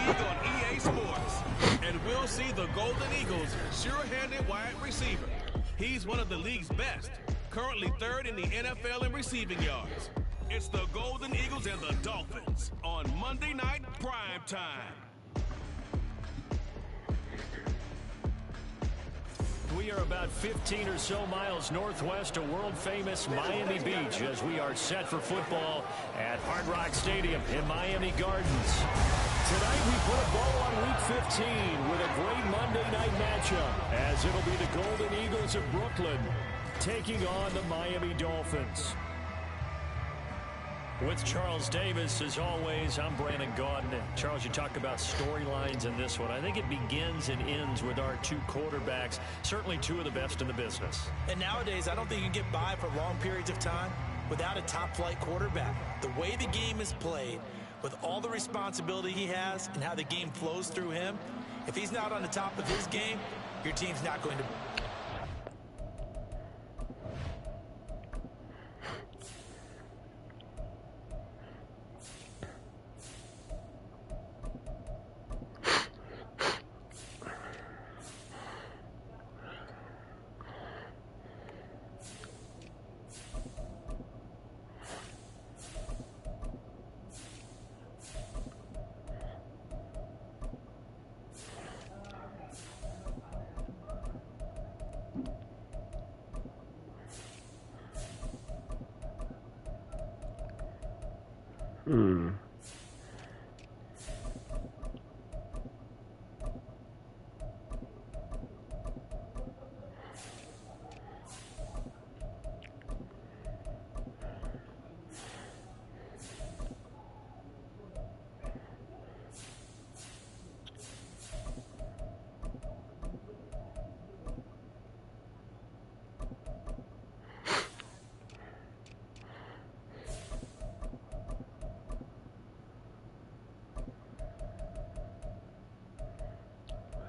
league on EA Sports. And we'll see the Golden Eagles' sure-handed wide receiver. He's one of the league's best, currently third in the NFL in receiving yards. It's the Golden Eagles and the Dolphins on Monday Night Prime Time. We are about 15 or so miles northwest of world-famous Miami Beach as we are set for football at Hard Rock Stadium in Miami Gardens. Tonight we put a bow on Week 15 with a great Monday night matchup as it'll be the Golden Eagles of Brooklyn taking on the Miami Dolphins. With Charles Davis, as always, I'm Brandon Gaudin. Charles, you talk about storylines in this one. I think it begins and ends with our two quarterbacks, certainly two of the best in the business. And nowadays, I don't think you can get by for long periods of time without a top-flight quarterback. The way the game is played, with all the responsibility he has and how the game flows through him, if he's not on the top of his game, your team's not going to...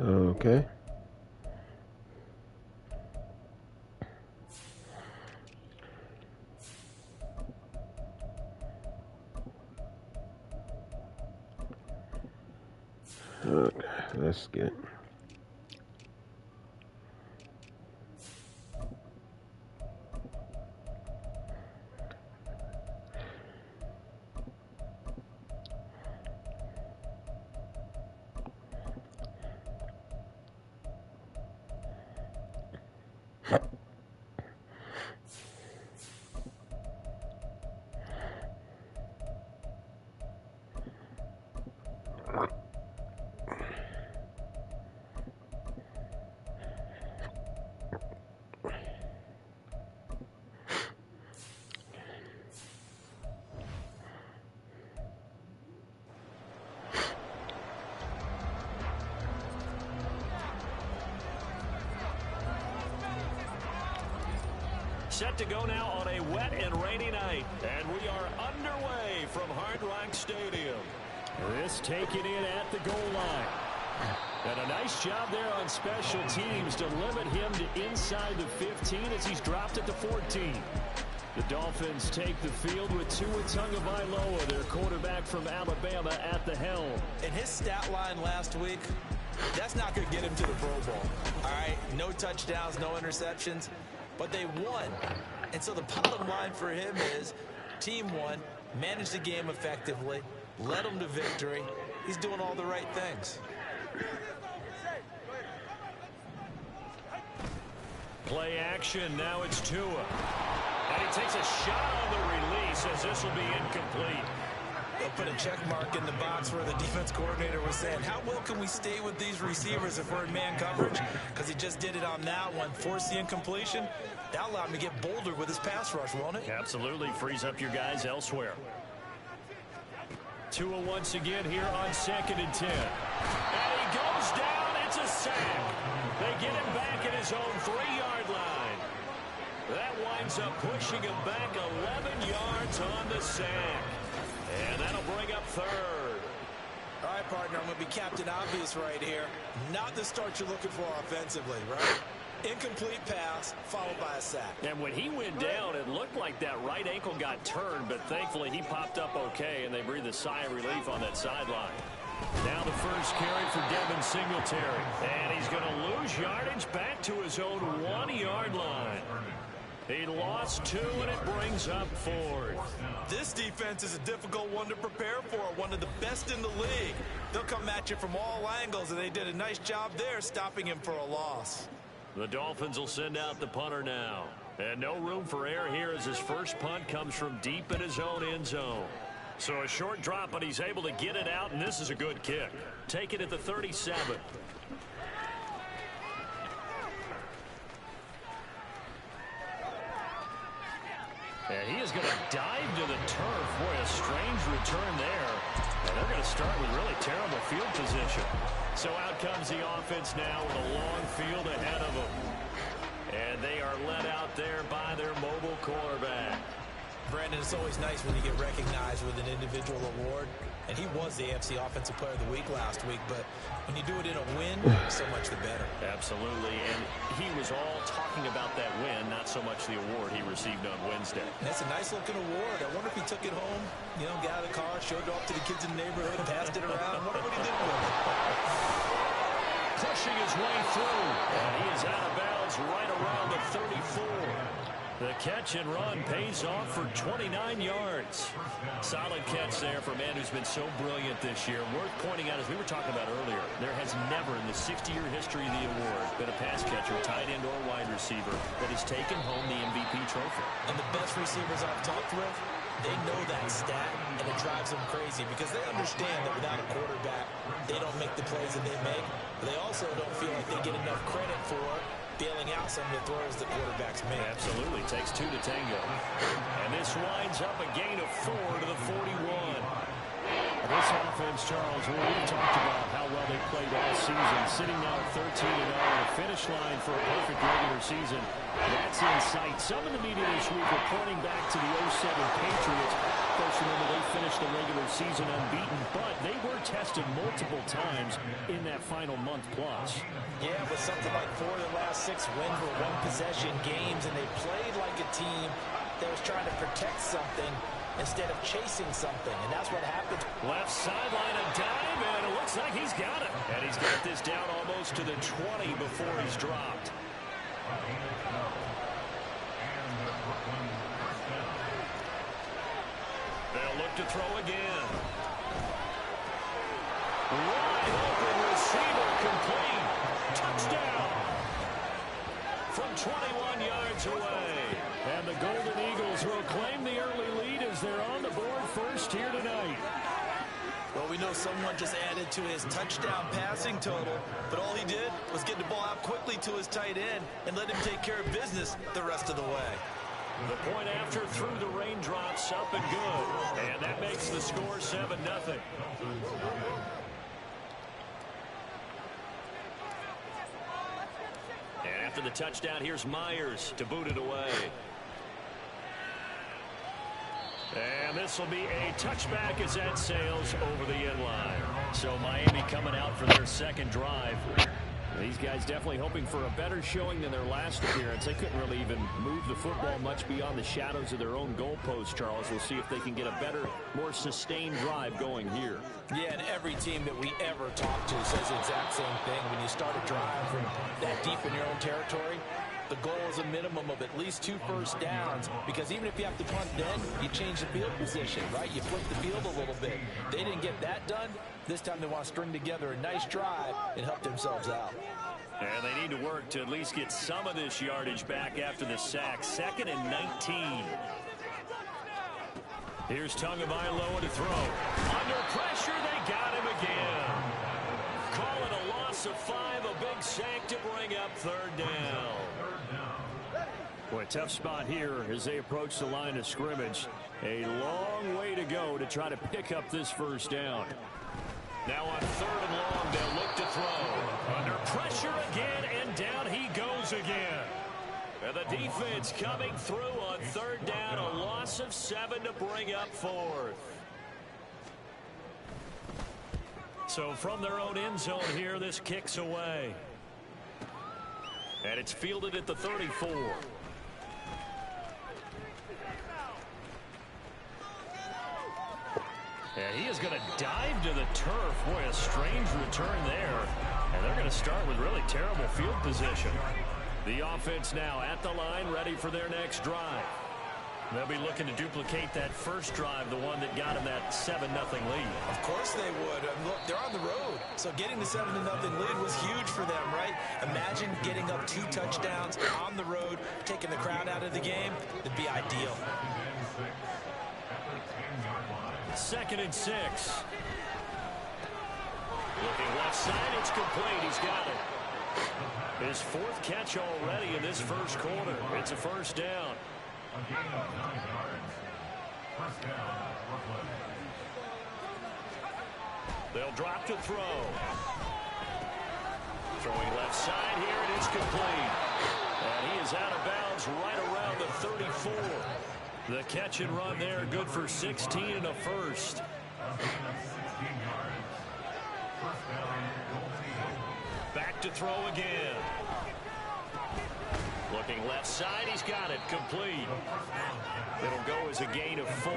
Okay. Okay, let's get set to go now on a wet and rainy night, and we are underway from Hard Rock Stadium. This taken in at the goal line. And a nice job there on special teams to limit him to inside the 15 as he's dropped it to 14. The Dolphins take the field with Tua Tagovailoa, their quarterback from Alabama, at the helm. And his stat line last week, that's not going to get him to the Pro Bowl. All right, no touchdowns, no interceptions. But they won. And so the bottom line for him is team won, managed the game effectively, led them to victory. He's doing all the right things. Play action. Now it's Tua. And he takes a shot on the release as this will be incomplete. They'll put a check mark in the box where the defense coordinator was saying, how well can we stay with these receivers if we're in man coverage? Because he just did it on that one. Forced the incompletion. That allowed him to get bolder with his pass rush, won't it? Absolutely. Frees up your guys elsewhere. Tua once again here on 2nd and 10. And he goes down. It's a sack. They get him back at his own 3-yard line. That winds up pushing him back 11 yards on the sack. And that'll bring up 3rd. All right, partner, I'm going to be Captain Obvious right here. Not the start you're looking for offensively, right? Incomplete pass, followed by a sack. And when he went down, it looked like that right ankle got turned, but thankfully he popped up okay, and they breathed a sigh of relief on that sideline. Now the first carry for Devin Singletary. And he's going to lose yardage back to his own 1-yard line. He lost 2, and it brings up 4th. This defense is a difficult one to prepare for, one of the best in the league. They'll come at you from all angles, and they did a nice job there stopping him for a loss. The Dolphins will send out the punter now. And no room for error here as his first punt comes from deep in his own end zone. So a short drop, but he's able to get it out, and this is a good kick. Take it at the 37. And he is going to dive to the turf. Boy, a strange return there. And they're going to start with really terrible field position. So out comes the offense now with a long field ahead of them. And they are led out there by their mobile quarterback. Brandon, it's always nice when you get recognized with an individual award. And he was the AFC Offensive Player of the Week last week. But when you do it in a win, so much the better. Absolutely. And he was all talking about that win, not so much the award he received on Wednesday. That's a nice-looking award. I wonder if he took it home, you know, got out of the car, showed it off to the kids in the neighborhood, passed it around. I wonder what he did with it. Pushing his way through. And he is out of bounds right around the 34. The catch and run pays off for 29 yards. Solid catch there for a man who's been so brilliant this year. Worth pointing out, as we were talking about earlier, there has never in the 60-year history of the award been a pass catcher, tight end, or wide receiver that has taken home the MVP trophy. And the best receivers I've talked with, they know that stat, and it drives them crazy because they understand that without a quarterback, they don't make the plays that they make. But they also don't feel like they get enough credit for bailing out some of the throws that quarterbacks make. Absolutely. Takes 2 to tango. And this winds up a gain of 4 to the 41. This offense, Charles, we've talked about how well they played all season, sitting now at 13-0, the finish line for a perfect regular season. That's in sight. Some in the media this week are pointing back to the 07 Patriots. Of course, remember, they finished the regular season unbeaten, but they were tested multiple times in that final month plus. Yeah, but something like 4 of the last 6 wins were one-possession games, and they played like a team that was trying to protect something instead of chasing something, and that's what happened. Left sideline, a dive, and it looks like he's got it. And he's got this down almost to the 20 before he's dropped. They'll look to throw again. Wide open receiver complete. Touchdown. From 21 yards away. And the Golden Eagles will claim the early lead as they're on the board first here tonight. Well, we know someone just added to his touchdown passing total, but all he did was get the ball out quickly to his tight end and let him take care of business the rest of the way. The point after through the raindrops, up and good. And that makes the score 7-0. And after the touchdown, here's Myers to boot it away. And this will be a touchback as that sails over the end line. So Miami coming out for their second drive. These guys definitely hoping for a better showing than their last appearance. They couldn't really even move the football much beyond the shadows of their own goalpost, Charles. We'll see if they can get a better, more sustained drive going here. Yeah, and every team that we ever talk to says the exact same thing. When you start a drive from that deep in your own territory, the goal is a minimum of at least 2 first downs, because even if you have to punt then, you change the field position, right? You flip the field a little bit. They didn't get that done. This time they want to string together a nice drive and help themselves out. And they need to work to at least get some of this yardage back after the sack. 2nd and 19. Here's Tagovailoa to throw. Under pressure, they got him again. Call it a loss of 5, a big sack to bring up 3rd down. Boy, tough spot here as they approach the line of scrimmage. A long way to go to try to pick up this first down. Now on 3rd and long, they'll look to throw. Under pressure again, and down he goes again. And the defense coming through on 3rd down, a loss of 7 to bring up 4th. So from their own end zone here, this kicks away. And it's fielded at the 34. And he is going to dive to the turf. Boy, a strange return there. And they're going to start with really terrible field position. The offense now at the line, ready for their next drive. They'll be looking to duplicate that first drive, the one that got them that 7-0 lead. Of course they would. Look, they're on the road. So getting the 7-0 lead was huge for them, right? Imagine getting up 2 touchdowns on the road, taking the crowd out of the game. It'd be ideal. 2nd and 6. Looking left side, it's complete. He's got it. His 4th catch already in this first quarter. It's a first down. They'll drop to throw. Throwing left side here, and it's complete. And he is out of bounds right around the 34. The catch and run there, good for 16 and a first. Back to throw again. Looking left side, he's got it, complete. It'll go as a gain of 4,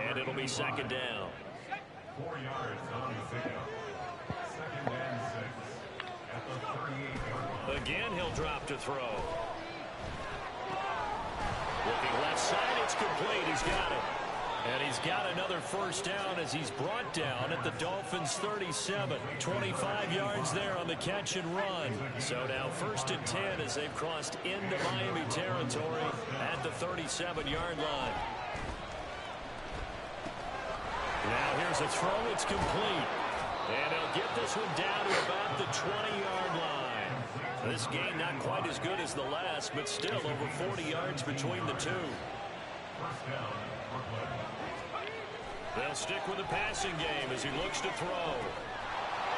and it'll be 2nd down. 4 yards on the pickup. 2nd and 6 at the 38. Again, he'll drop to throw. Looking left side, it's complete. He's got it. And he's got another first down as he's brought down at the Dolphins' 37. 25 yards there on the catch and run. So now 1st and 10 as they've crossed into Miami territory at the 37-yard line. Now here's a throw. It's complete. And they'll get this one down to about the 20-yard line. This game not quite as good as the last, but still over 40 yards between the two. They'll stick with the passing game as he looks to throw.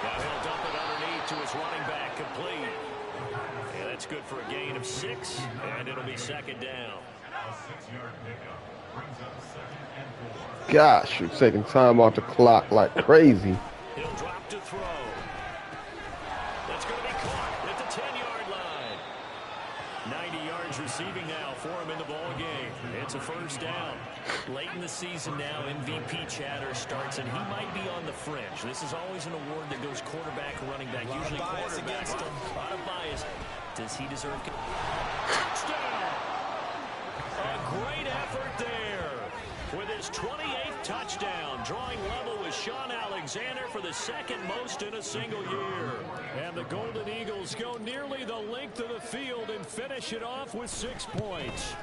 Now he'll dump it underneath to his running back, complete. And that's good for a gain of 6, and it'll be 2nd down. A 6-yard pickup brings up 2nd and 4. Gosh, you're taking time off the clock like crazy. He'll drop to throw. That's going to be caught at the 10-yard line. 90 yards receiving now for him in the ball game. It's a first down. Late in the season now, MVP chatter starts, and he might be on the fringe. This is always an award that goes quarterback, running back, usually quarterback. Against him. A lot of bias. Does he deserve it? Touchdown! A great effort there. With his 28th touchdown, drawing level with Sean Alexander for the 2nd most in a single year. And the Golden Eagles go nearly the length of the field and finish it off with 6 points.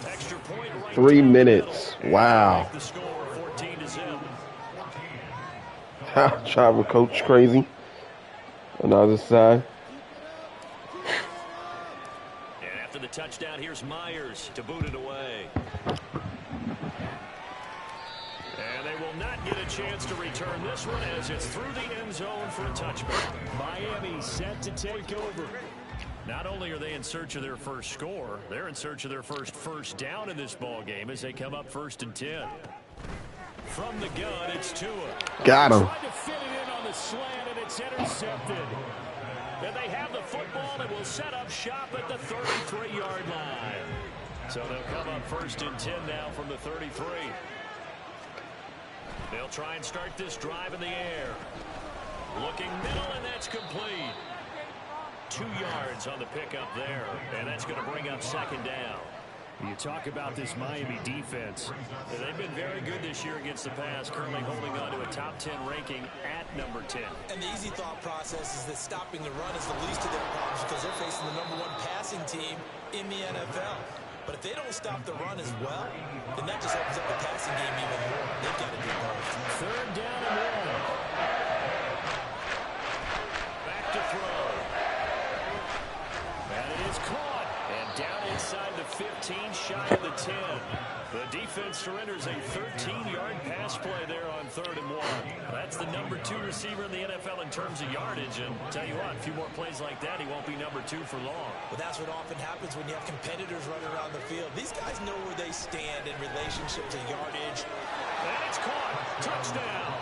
Extra point right 3 minutes. Wow. The score 14-0. Tribal coach crazy. On the other side. And after the touchdown, here's Myers to boot it away. And they will not get a chance to return this one as it's through the end zone for a touchback. Miami set to take over. Not only are they in search of their first score, they're in search of their first down in this ball game as they come up 1st and 10. From the gun, it's Tua. Got him. Tried to fit it in on the slant, and it's intercepted. And they have the football and will set up shop at the 33-yard line. So they'll come up 1st and 10 now from the 33. They'll try and start this drive in the air. Looking middle, and that's complete. 2 yards on the pickup there, and that's going to bring up 2nd down. You talk about this Miami defense. They've been very good this year against the pass, currently holding on to a top 10 ranking at number 10. And the easy thought process is that stopping the run is the least of their problems because they're facing the #1 passing team in the NFL. But if they don't stop the run as well, then that just opens up the passing game even more. They've got to do both. 3rd down and 1. Back to throw. And it is caught. And down inside the 15, shy of the 10. The defense surrenders a 13-yard pass play there on 3rd and 1. That's the #2 receiver in the NFL in terms of yardage. And tell you what, a few more plays like that, he won't be #2 for long. Well, that's what often happens when you have competitors running around the field. These guys know where they stand in relationship to yardage. And it's caught. Touchdown.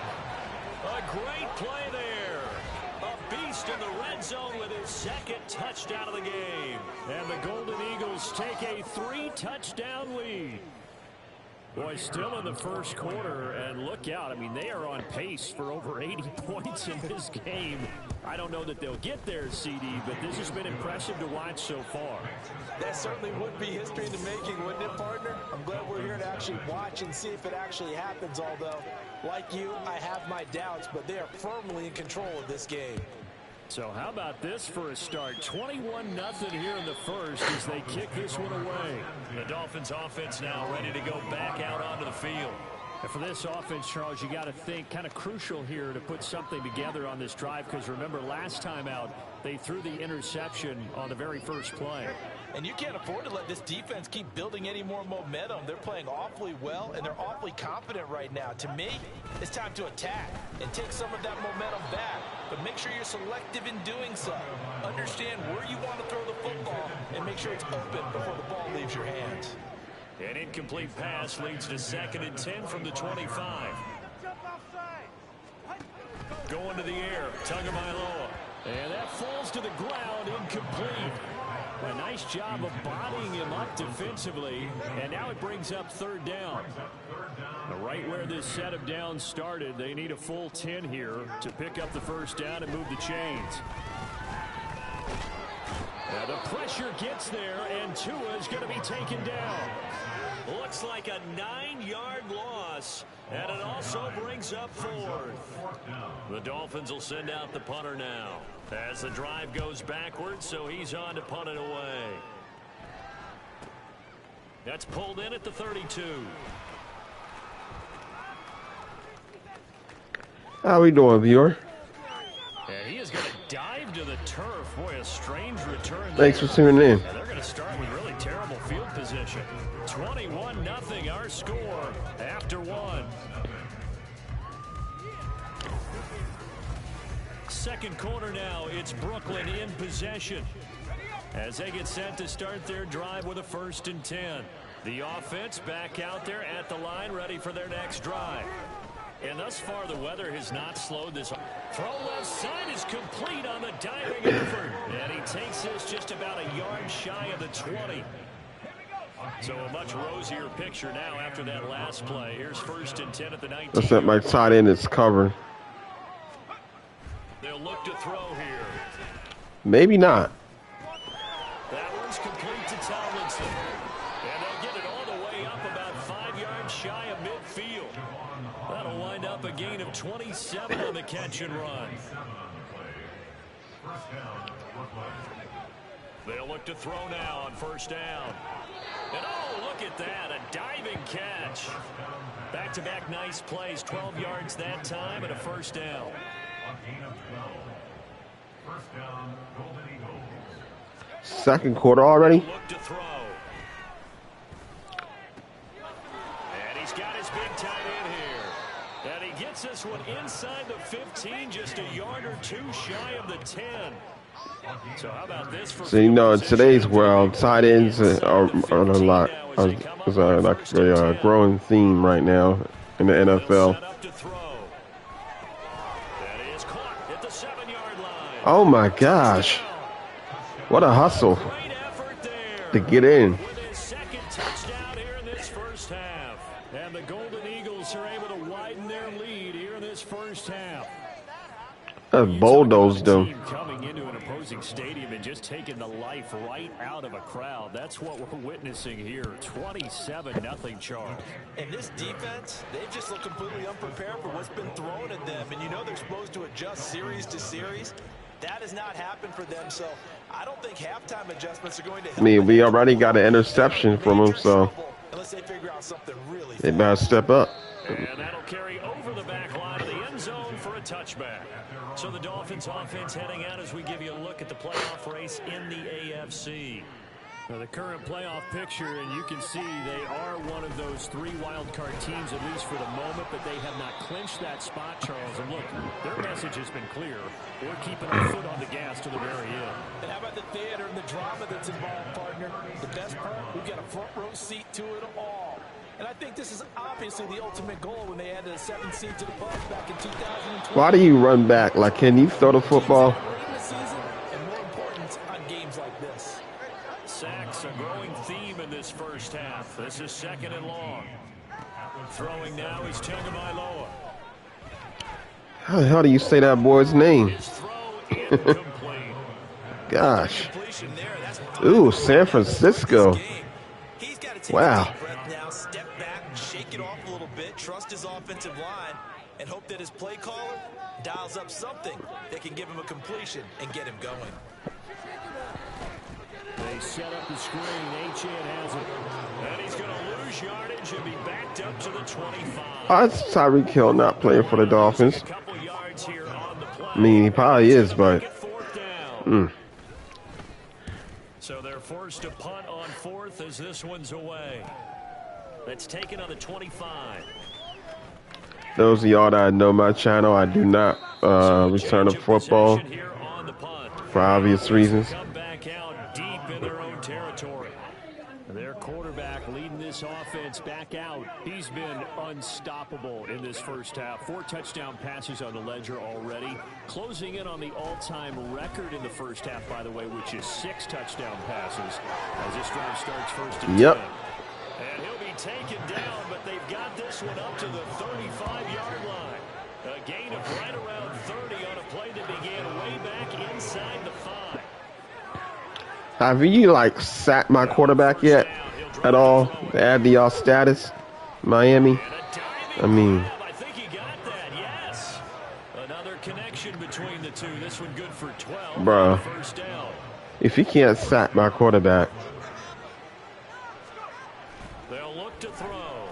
A great play there. A beast in the red zone with his 2nd touchdown of the game. And the Golden Eagles take a 3-touchdown lead. Boy, still in the first quarter, and look out. I mean, they are on pace for over 80 points in this game. I don't know that they'll get there, CD, but this has been impressive to watch so far. That certainly would be history in the making, wouldn't it, partner? I'm glad we're here to actually watch and see if it actually happens, although, like you, I have my doubts, but they are firmly in control of this game. So how about this for a start? 21-0 here in the first as they kick this one away. The Dolphins offense now ready to go back out onto the field. And for this offense, Charles, you got to think kind of crucial here to put something together on this drive, because remember last time out they threw the interception on the very first play. And you can't afford to let this defense keep building any more momentum. They're playing awfully well, and they're awfully confident right now. To me, it's time to attack and take some of that momentum back. But make sure you're selective in doing so. Understand where you want to throw the football and make sure it's open before the ball leaves your hands. An incomplete pass leads to 2nd and 10 from the 25. Going to the air, Tagovailoa. And that falls to the ground, incomplete. A nice job of bodying him up defensively, and now it brings up 3rd down. Right where this set of downs started, they need a full 10 here to pick up the 1st down and move the chains. Now the pressure gets there, and Tua is going to be taken down. Looks like a 9-yard loss, and it also brings up 4th. The Dolphins will send out the punter now as the drive goes backwards, so he's on to punt it away. That's pulled in at the 32. How we doing, viewer? And he is going to dive to the turf. Boy, a strange return. Thanks for tuning in. And they're going to start with really terrible field position. 21-0 our score after 1. Second quarter now, it's Brooklyn in possession as they get set to start their drive with a 1st and 10. The offense back out there at the line, ready for their next drive. And thus far, the weather has not slowed this. Throw left side is complete on the diving effort. And he takes this just about a yard shy of the 20. So a much rosier picture now after that last play. Here's 1st and 10 at the 19. Looks like my tight end is covered. They'll look to throw here. Maybe not. That one's complete to Tomlinson. And they'll get it all the way up about 5 yards shy of midfield. That'll wind up a gain of 27 on the catch and run. They'll look to throw now on 1st down. And oh, look at that, a diving catch. Back-to-back nice plays, 12 yards that time and a 1st down. Second quarter already? Look to throw. And he's got his big tight end here. And he gets this one inside the 15, just a yard or 2 shy of the 10. So how about this for... So, you know, in today's world, tight ends are a lot. Is like a growing theme right now in the NFL. Oh my gosh. What a hustle to get in. Second touchdown here in this first half. And the Golden Eagles are able to widen their lead here in this first half. That's bulldozed them. Coming into an opposing stadium and just taking the life right out of a crowd. That's what we're witnessing here. 27-0, Charles. And this defense, they've just looked completely unprepared for what's been thrown at them. And you know they're supposed to adjust series to series. That has not happened for them, so I don't think halftime adjustments are going to help. I mean, we already got an interception from him, so unless they figure out something really they better step up. And that'll carry over the back line of the end zone for a touchback. So the Dolphins offense heading out as we give you a look at the playoff race in the AFC. Now the current playoff picture, and you can see they are one of those 3 wild card teams, at least for the moment, but they have not clinched that spot, Charles. And look, their message has been clear. We're keeping our foot on the gas to the very end. And how about the theater and the drama that's involved, partner? The best part, we've got a front row seat to it all. And I think this is obviously the ultimate goal when they added a 7th seed to the Bucs back in 2020. Why do you run back? Like, can you throw the football? And more important, on games like this. Sacks, a growing theme in this first half. This is 2nd and long. hell do you say that boy's name? His throw incomplete. Gosh. Completion there. That's Ooh, San Francisco. He's got to take a Wow. deep breath now, step back, shake it off a little bit, trust his offensive line, and hope that his play caller dials up something that can give him a completion and get him going. They set up the screen. Achane has it. And he's going to lose yardage and be backed up to the 25. It's Tyreek Hill not playing for the Dolphins. A couple yards here on the play. I mean, he probably is, but... Fourth down. So they're forced to punt on fourth as this one's away. That's taken on the 25. Those of y'all that know my channel, I do not return to football for obvious reasons. Come back out deep in their own territory. Their quarterback leading this offense back out. He's been unstoppable in this first half. 4 touchdown passes on the ledger already. Closing in on the all-time record in the first half, by the way, which is 6 touchdown passes as this drive starts first and 10. And he'll be taken down, but they've got this one up to the 35-yard line. A gain of right around 30 on a play that began way back inside the 5. Have you, like, sacked my quarterback yet at all? To add to y'all status? Miami? I mean... I think he got that, yes. Another connection between the two. This one good for 12. Bro. First down. If you can't sack my quarterback... They'll look to throw.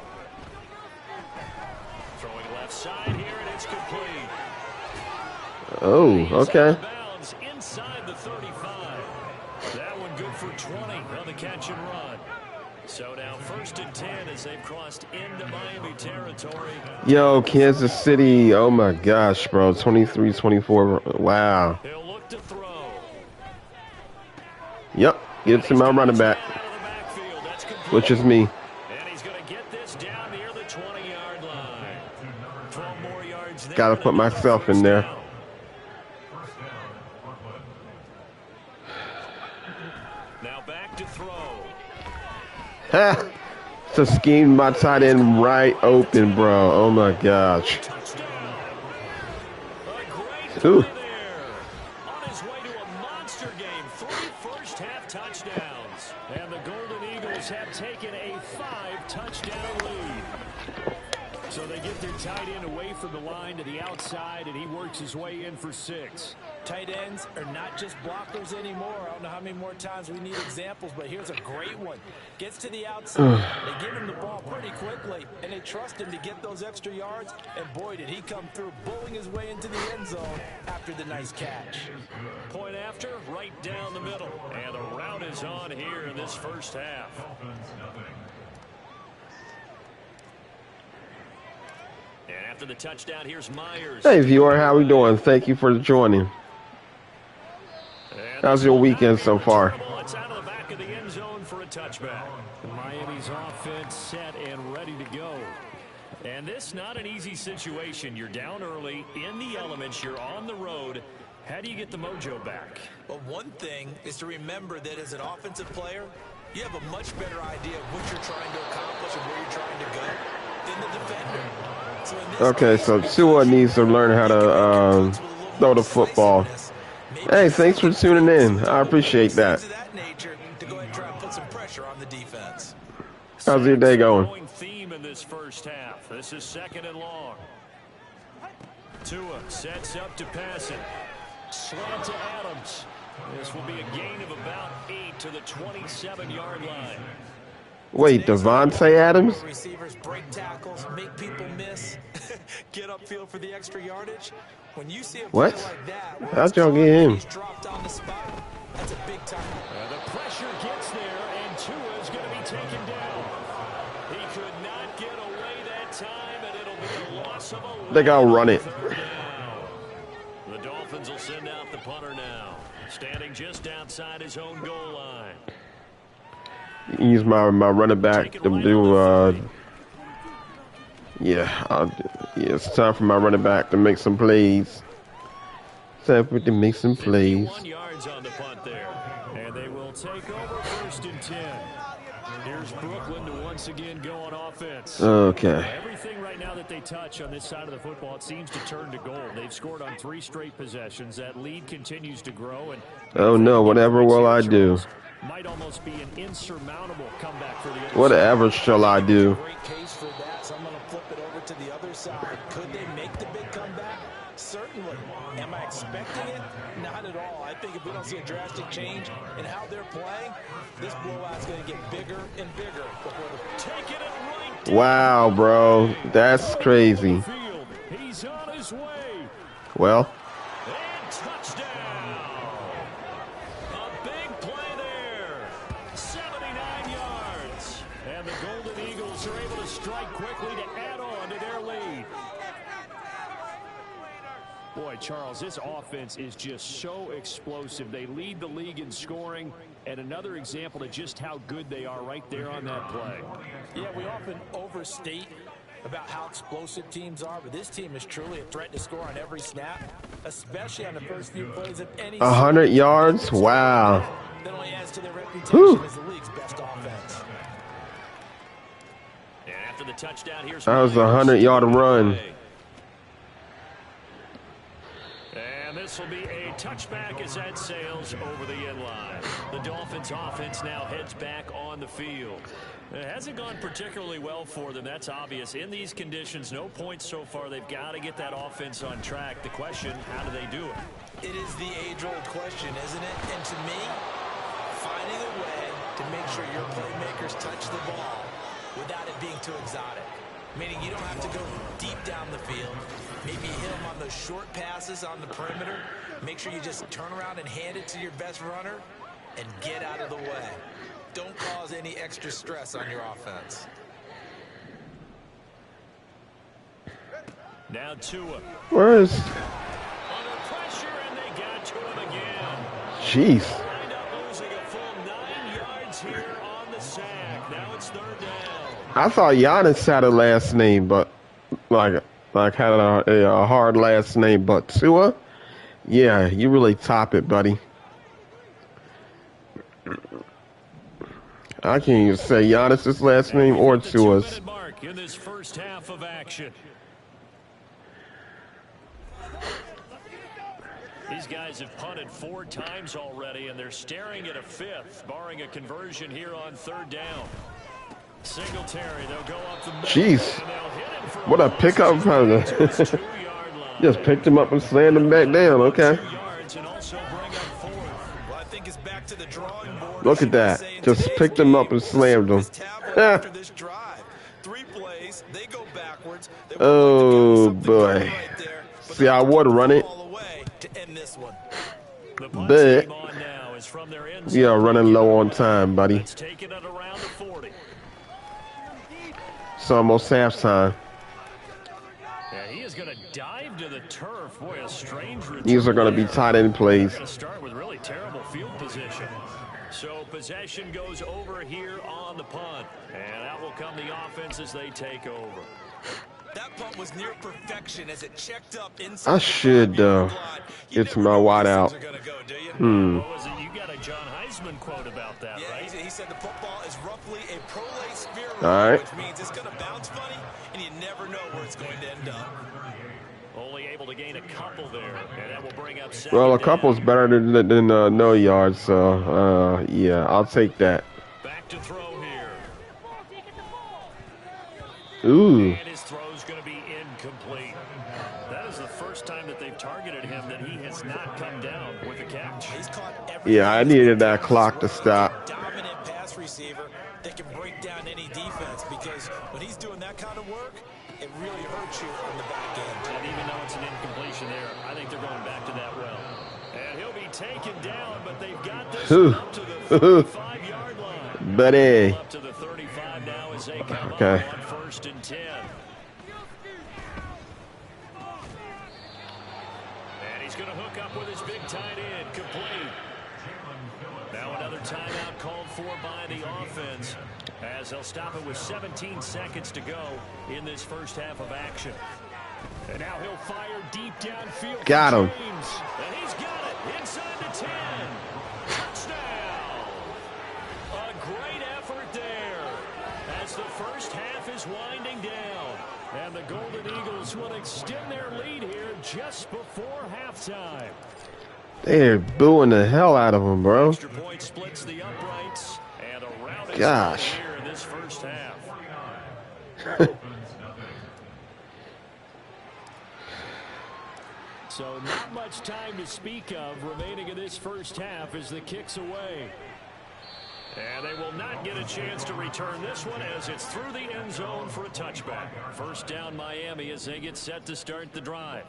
Throwing left side here, and it's complete. Oh, okay. Bounds inside the 35. That one good for 20 on the catch and run. So now first and 10 as they've crossed into Miami territory. Yo, Kansas City. Oh my gosh, bro. 23-24. Wow. He'll look to throw. Yep. Get to my running back, which is me. And he's going to get this down near the 20-yard line. 12 more yards there. Got to put myself in there. Now back to throw. Ha! To scheme my tight end right open, bro. Oh my gosh. Ooh. On his way to a monster game. 3 first-half touchdowns. And the Golden Eagles have taken a 5-touchdown lead. So they get their tight end away from the line to the outside, and he works his way in for 6. Tight ends are not just blockers anymore. I don't know how many more times we need examples, but here's a great one. Gets to the outside, they give him the ball pretty quickly, and they trust him to get those extra yards, and boy, did he come through, bowling his way into the end zone after the nice catch. Point after, right down the middle, and the route is on here in this first half. And after the touchdown, here's Myers. Hey, viewer, how we doing? Thank you for joining. How's your weekend so far? It's out of the back of the end zone for a touchback. Miami's offense set and ready to go. And this not an easy situation. You're down early, in the elements, you're on the road. How do you get the mojo back? Well, one thing is to remember that as an offensive player, you have a much better idea of what you're trying to accomplish and where you're trying to go than the defender. Okay, so Tua needs to learn how to throw the football. Hey, thanks for tuning in. I appreciate that. How's your day going? Theme in this first half. This is second and long. Tua sets up to pass it. Slant to Adams. This will be a gain of about 8 to the 27-yard line. Wait, Devontae Adams? Receivers break tackles, make people miss, get upfield for the extra yardage. When you see a play like that, how'd y'all get him? He's dropped on the spot. That's a big time. The pressure gets there, and Tua is going to be taken down. He could not get away that time, and it'll be a loss of 11. They gotta run it. The Dolphins will send out the punter now, standing just outside his own goal line. Use my running back to do yeah, it's time for my running back to make some plays. Time for to make some plays. 51 yards on the punt there, and they will take over first and 10. Here's Brooklyn to once again go on offense. Okay. Everything right now that they touch on this side of the football, it seems to turn to gold. They've scored on 3 straight possessions. That lead continues to grow. And Oh no, whatever will I do? Might almost be an insurmountable comeback for the other Whatever side. shall I do? Great case for that, so I'm going to flip it over to the other side. Could they make the big comeback? Certainly. Am I expecting it? Not at all. I think if we don't see a drastic change in how they're playing, this blowout's going to get bigger and bigger. Taking it right down. Wow, bro, that's crazy. He's on his way. Well, And touchdown. A big play there. 79 yards. And the Golden Eagles are able to strike quickly to add on to their lead. Boy, Charles, this offense is just so explosive. They lead the league in scoring, and another example of just how good they are right there on that play. Yeah, we often overstate about how explosive teams are, but this team is truly a threat to score on every snap, especially on the first few plays of any 100 yards? Wow. That only adds to their reputation Whew. as the league's best offense. And after the touchdown, here's That was a 100-yard run. And this will be a touchback as that sails over the end line. The Dolphins' offense now heads back on the field. It hasn't gone particularly well for them. That's obvious. In these conditions, no points so far. They've got to get that offense on track. The question, how do they do it? It is the age-old question, isn't it? And to me, finding a way to make sure your playmakers touch the ball without it being too exotic. Meaning you don't have to go deep down the field. Maybe hit them on those short passes on the perimeter. Make sure you just turn around and hand it to your best runner and get out of the way. Don't cause any extra stress on your offense. Now Tua. Where is? Under pressure, and they got to him again. Jeez. Wind up losing a full 9 yards here on the sack. Now it's 3rd down. I thought Giannis had a last name, but like had a hard last name, but Tua, yeah, you really top it, buddy. I can't even say Giannis' last name or Tua's. 2-minute mark in this first half of action. These guys have punted 4 times already, and they're staring at a 5th, barring a conversion here on 3rd down. Singletary, they'll go up the middle. Jeez, And they'll hit him for what a pickup! Just picked him up and slammed him back down. Okay. 2 yards and also bring up 4th. Well, I think it's back to the drawing board. Look at that. Just picked him up and slammed him. After this drive, 3 plays, they go backwards. They Oh boy. See, I would run it, to end this one. The punt but team on now is from their end we are zone. running low on time, buddy. Let's take it at around the 40. It's almost halftime. Yeah, he is going to dive to the turf. Boy, a strange return. These are going to be tight end plays. Going to start with really terrible field position. So possession goes over here on the punt. And out will come the offense as they take over. That punt was near perfection as it checked up inside. I should get to my wide out. What was it? You got a John Heisman quote about that, Yeah, right? he said the football is roughly a prolate sphere, All right. which means it's going to bounce funny, and you never know where it's going to end up. Only able to gain a couple there, and that will bring up 2nd Well, a down. couple's better than no yards, so yeah, I'll take that. Back to throw here. Ooh. And his throw's going to be incomplete. That is the first time that they've targeted him that he has not come down with a catch. He's caught every Yeah, I needed that clock to stop. dominant pass receiver that can break down any defense, because when he's doing that kind of work, it really hurts you on the back end. And even though it's an incompletion there, I think they're going back to that well. And he'll be taken down, but they've got this Ooh. up to the 35-yard line. Buddy. Up to the 35 now as they come Okay. up on 1st and 10. And he's going to hook up with his big tight end, complete. Now another timeout called for by the offense as they'll stop it with 17 seconds to go in this first half of action. And now he'll fire deep downfield. Got him. James. And he's got it inside the 10. Touchdown. A great effort there just before halftime. They're booing the hell out of him, bro. Extra point splits the uprights, and a rout is Gosh. here in this first half. So not much time to speak of remaining in this first half as the kick's away. And they will not get a chance to return this one as it's through the end zone for a touchback. First down Miami as they get set to start the drive.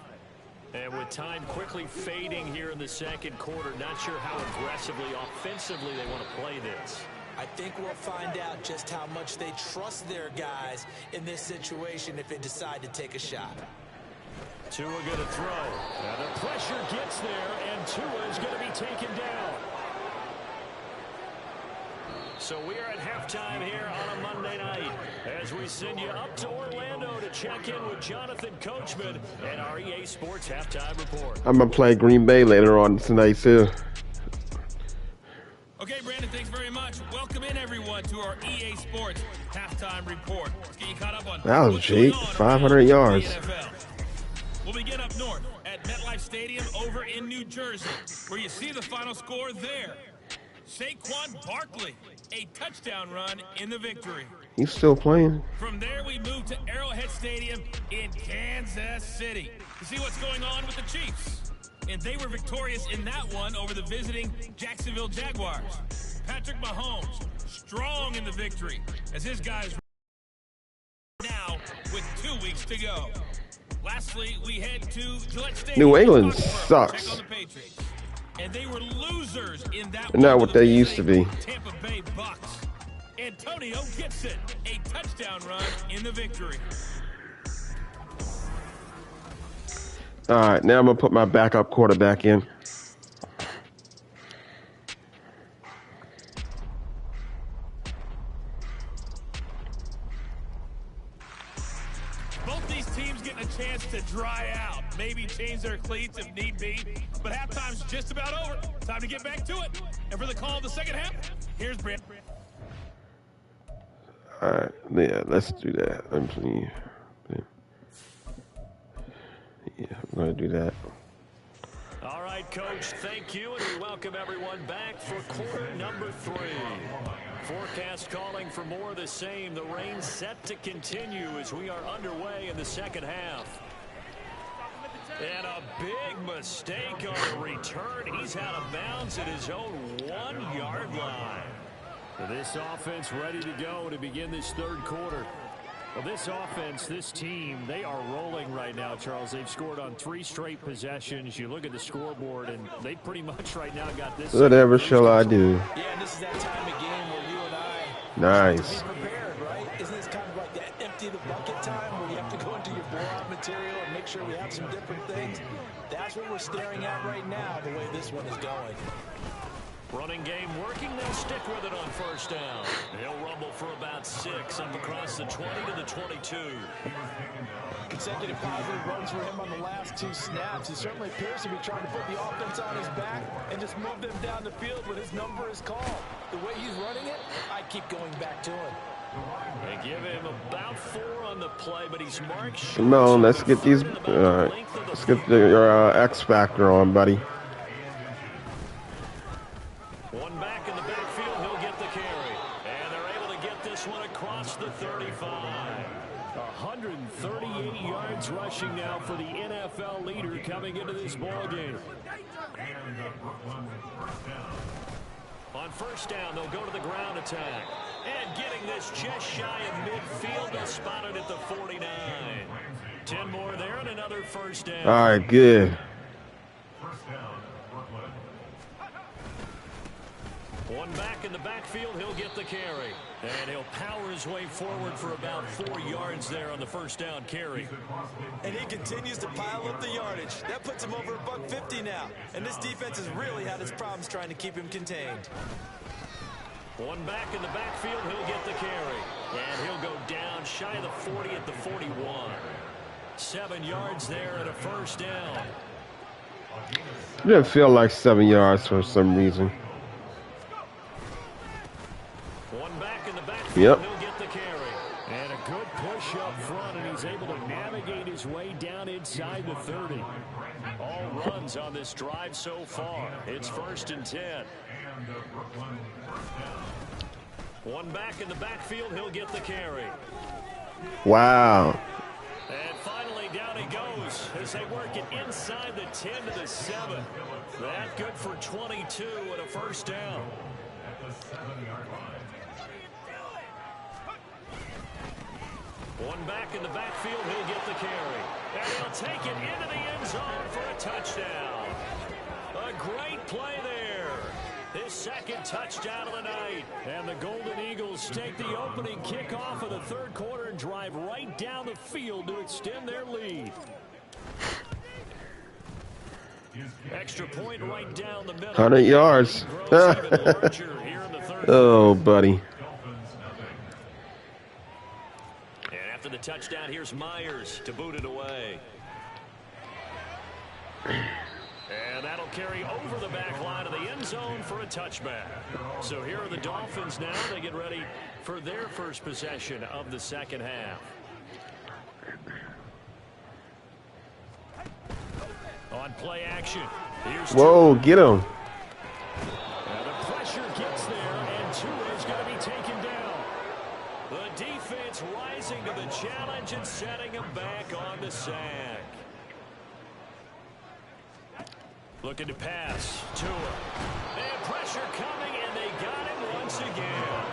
And with time quickly fading here in the second quarter, not sure how aggressively, offensively they want to play this. I think we'll find out just how much they trust their guys in this situation if they decide to take a shot. Tua going to throw. And the pressure gets there, and Tua is going to be taken down. So we are at halftime here on a Monday night as we send you up to Orlando to check in with Jonathan Coachman and our EA Sports Halftime Report. I'm going to play Green Bay later on tonight, too. Okay, Brandon, thanks very much. Welcome in, everyone, to our EA Sports Halftime Report. Let's get you caught up on That was what's Jake, going on 500 around yards. the NFL. We'll begin up north at MetLife Stadium over in New Jersey, where you see the final score there. Saquon Barkley, a touchdown run in the victory. He's still playing. From there, we move to Arrowhead Stadium in Kansas City to see what's going on with the Chiefs. And they were victorious in that one over the visiting Jacksonville Jaguars. Patrick Mahomes, strong in the victory, as his guys now with 2 weeks to go. Lastly, we head to Gillette Stadium. New England Check sucks. on the Patriots. And they were losers in that They're not one what with they the used to be. Tampa Bay Bucks. Antonio Gibson, a touchdown run in the victory. All right, now I'm going to put my backup quarterback in. Both these teams getting a chance to dry out, maybe change their cleats if need be. But halftime's just about over. Time to get back to it. And for the call of the second half, here's Brent. All right, yeah, let's do that. Yeah, I'm going to do that. All right, Coach, thank you, and we welcome everyone back for quarter number 3. Forecast calling for more of the same. The rain set to continue as we are underway in the second half. And a big mistake on the return. He's out of bounds at his own 1-yard line. This offense ready to go to begin this third quarter. Well, this offense, this team, they are rolling right now, Charles. They've scored on 3 straight possessions. You look at the scoreboard, and they pretty much right now got this. Whatever shall I do? Yeah, and this is that time of game where you and I Nice. have to be prepared, right? Isn't this kind of like that empty the bucket time where you have to go into your blowout material and make sure we have some different things? That's what we're staring at right now, the way this one is going. Running game working. They'll stick with it on first down. He'll rumble for about 6 up across the 20 to the 22. Consecutive positive runs for him on the last 2 snaps. He certainly appears to be trying to put the offense on his back and just move them down the field when his number is called. The way he's running it, I keep going back to him. They give him about 4 on the play, but he's marked short. Come on, let's get these. Let's get your X factor on, buddy. One back in the backfield, he'll get the carry. And they're able to get this one across the 35. 138 yards rushing now for the NFL leader coming into this ballgame. On first down, they'll go to the ground attack. And getting this just shy of midfield, they'll spot it at the 49. 10 more there and another first down. All right, good. One back in the backfield, he'll get the carry. And he'll power his way forward for about 4 yards there on the first down carry. And he continues to pile up the yardage. That puts him over $150 now. And this defense has really had its problems trying to keep him contained. One back in the backfield, he'll get the carry. And he'll go down shy of the 40 at the 41. 7 yards there and a first down. It didn't feel like 7 yards for some reason. One back in the backfield, Yep. he'll get the carry. And a good push up front, and he's able to navigate his way down inside the 30. runs on this drive so far. It's 1st and 10. One back in the backfield. He'll get the carry. Wow. And finally, down he goes as they work it inside the 10 to the 7. That good for 22 and a 1st down. One back in the backfield, he'll get the carry. And he'll take it into the end zone for a touchdown. A great play there. His 2nd touchdown of the night. And the Golden Eagles take the opening kickoff of the 3rd quarter and drive right down the field to extend their lead. Extra point right down the middle. 100 yards. Oh, buddy. And after the touchdown, here's Myers to boot it away. And that'll carry over the back line of the end zone for a touchback. So here are the Dolphins now. They get ready for their first possession of the 2nd half. On play action. Here's Whoa, get him. the pressure gets there, and Tua is going to be taken down. The defense rising to the challenge and setting him back on the sack. Looking to pass. Tua. And pressure coming, and they got him once again.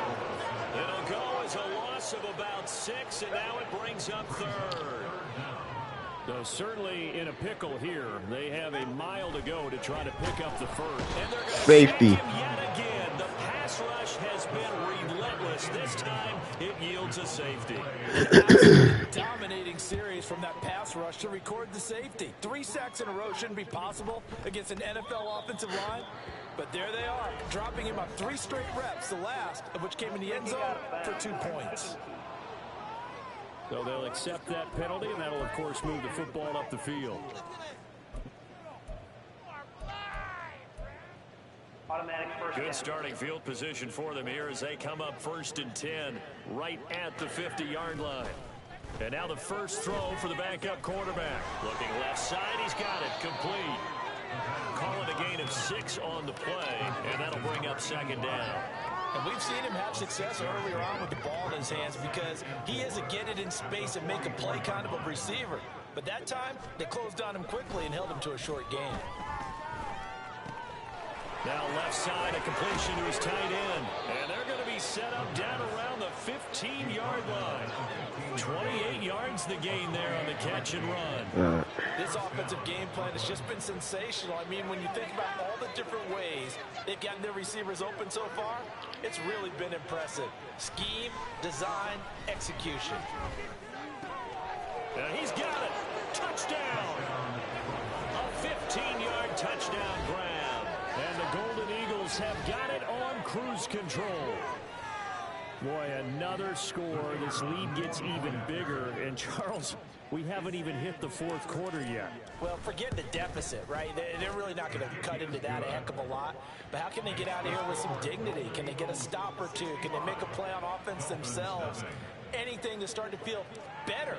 It'll go as a loss of about 6, and now it brings up 3rd. So certainly in a pickle here. They have a mile to go to try to pick up the 1st. And they're going to Safety. sack him yet again. The pass rush has been relentless. This time it yields a safety. Dominating series from that pass rush to record the safety. 3 sacks in a row shouldn't be possible against an NFL offensive line. But there they are, dropping him up 3 straight reps, the last of which came in the end zone for 2 points. So they'll accept that penalty, and that'll, of course, move the football up the field. Good starting field position for them here as they come up 1st and 10 right at the 50-yard line. And now the first throw for the backup quarterback. Looking left side, he's got it complete. Call it a gain of 6 on the play, and that'll bring up 2nd down. And we've seen him have success earlier on with the ball in his hands because he is a get it in space and make a play kind of a receiver. But that time, they closed on him quickly and held him to a short gain. Now left side, a completion to his tight end. And they're going to be set up down around the 15-yard line. 28 yards the gain there on the catch and run. This offensive game plan has just been sensational. I mean, when you think about all the different ways they've gotten their receivers open so far, it's really been impressive. Scheme, design, execution. And he's got it. Touchdown. A 15-yard touchdown grab. And the Golden Eagles have got it on cruise control. Boy, another score. This lead gets even bigger. And, Charles, we haven't even hit the 4th quarter yet. Well, forget the deficit, right? They're really not going to cut into that a heck of a lot. But how can they get out of here with some dignity? Can they get a stop or 2? Can they make a play on offense themselves? Anything to start to feel better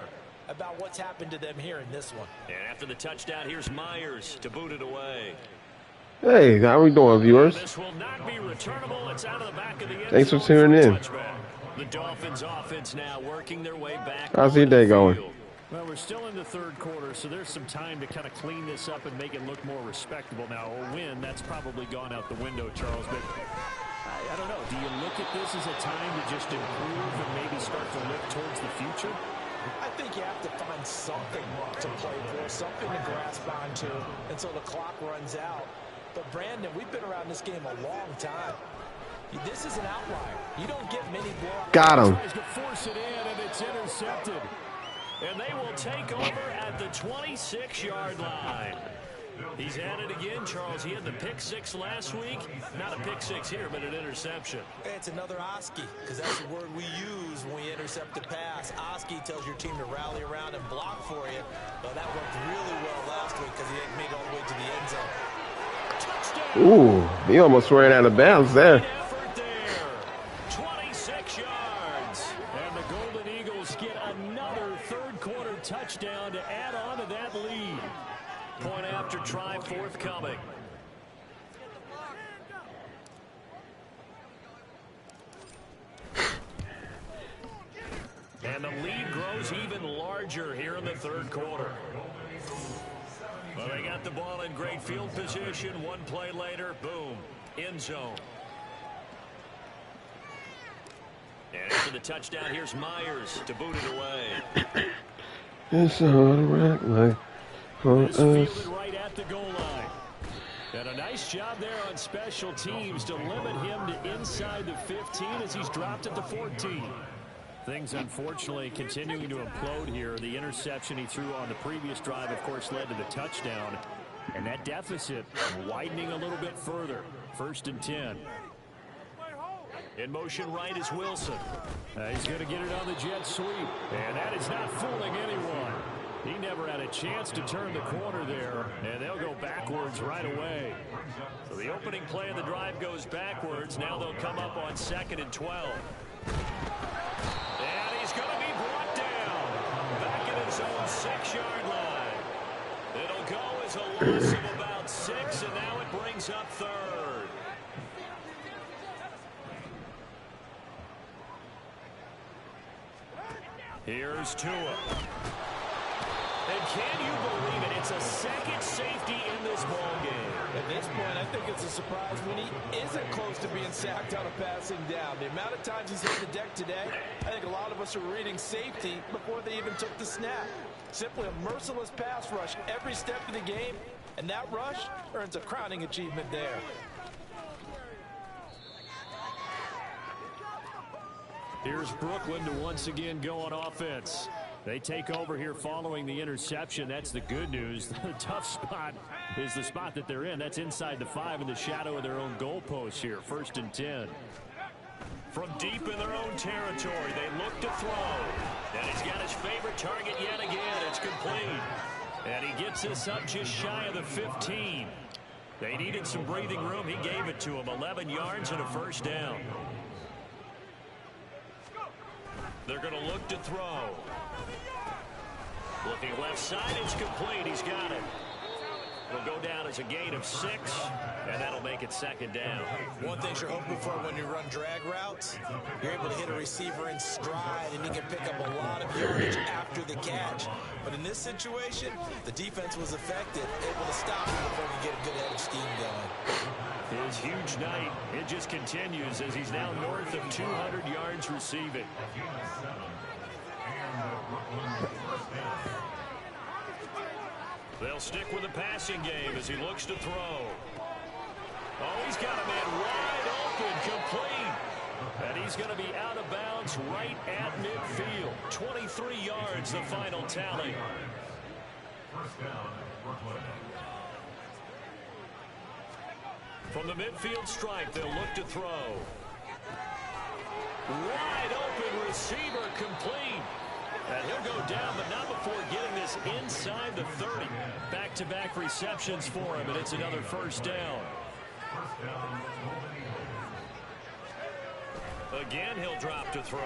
about what's happened to them here in this one. And after the touchdown, here's Myers to boot it away. Hey, how we doing, viewers? This will not be returnable. It's out of the back of the end Thanks for zone tuning in. The Dolphins offense now working their way back. How's your day going? Well, we're still in the 3rd quarter, so there's some time to kind of clean this up and make it look more respectable. Now, a win, that's probably gone out the window, Charles, but I don't know. Do you look at this as a time to just improve and maybe start to look towards the future? I think you have to find something to play for, something to grasp onto until the clock runs out. But, Brandon, we've been around this game a long time. This is an outlier. You don't get many blocks. Got him. Tries to force it in, and it's intercepted. And they will take over at the 26-yard line. He's at it again, Charles. He had the pick 6 last week. Not a pick 6 here, but an interception. It's another Oski, because that's the word we use when we intercept a pass. Oski tells your team to rally around and block for you. But that worked really well last week because he made it all the way to the end zone. Ooh, he almost ran out of bounds there. 26 yards. And the Golden Eagles get another 3rd quarter touchdown to add on to that lead. Point after try for forthcoming. And the lead grows even larger here in the third quarter. Well, they got the ball in great field position. One play later, boom, end zone. And after the touchdown, here's Myers to boot it away. It's all right, like for This us. fielded right at the goal line. And a nice job there on special teams to limit him to inside the 15 as he's dropped at the 14. Things, unfortunately, continuing to implode here. The interception he threw on the previous drive, of course, led to the touchdown. And that deficit widening a little bit further. 1st and 10. In motion right is Wilson. He's going to get it on the jet sweep. And that is not fooling anyone. He never had a chance to turn the corner there. And they'll go backwards right away. So the opening play of the drive goes backwards. Now they'll come up on 2nd and 12. And he's going to be brought down. Back in his own 6-yard line. It'll go as a loss of about 6, and now it brings up 3rd. Here's Tua. And can you believe it? It's a second safety in this ballgame. At this point, I think it's a surprise when he isn't close to being sacked on a passing down. The amount of times he's hit the deck today, I think a lot of us are reading safety before they even took the snap. Simply a merciless pass rush every step of the game, and that rush earns a crowning achievement there. Here's Brooklyn to once again go on offense. They take over here following the interception. That's the good news. The tough spot is the spot that they're in. That's inside the 5 in the shadow of their own goalpost here. 1st and 10. From deep in their own territory, they look to throw. And he's got his favorite target yet again. It's complete. And he gets this up just shy of the 15. They needed some breathing room. He gave it to him. 11 yards and a 1st down. They're going to look to throw. Looking left side, it's complete. He's got it. It'll go down as a gain of 6, and that'll make it 2nd down. One thing you're hoping for when you run drag routes, you're able to hit a receiver in stride, and he can pick up a lot of yardage after the catch. But in this situation, the defense was effective, able to stop him before he could get a good head of steam going. His huge night, it just continues as he's now north of 200 yards receiving. They'll stick with the passing game as he looks to throw. Oh, he's got a man wide open, complete. And he's going to be out of bounds right at midfield. 23 yards, the final tally. From the midfield stripe, they'll look to throw. Wide open receiver, complete. And he'll go down, but not before getting this inside the 30. Back-to-back receptions for him, and it's another 1st down. Again, he'll drop to throw.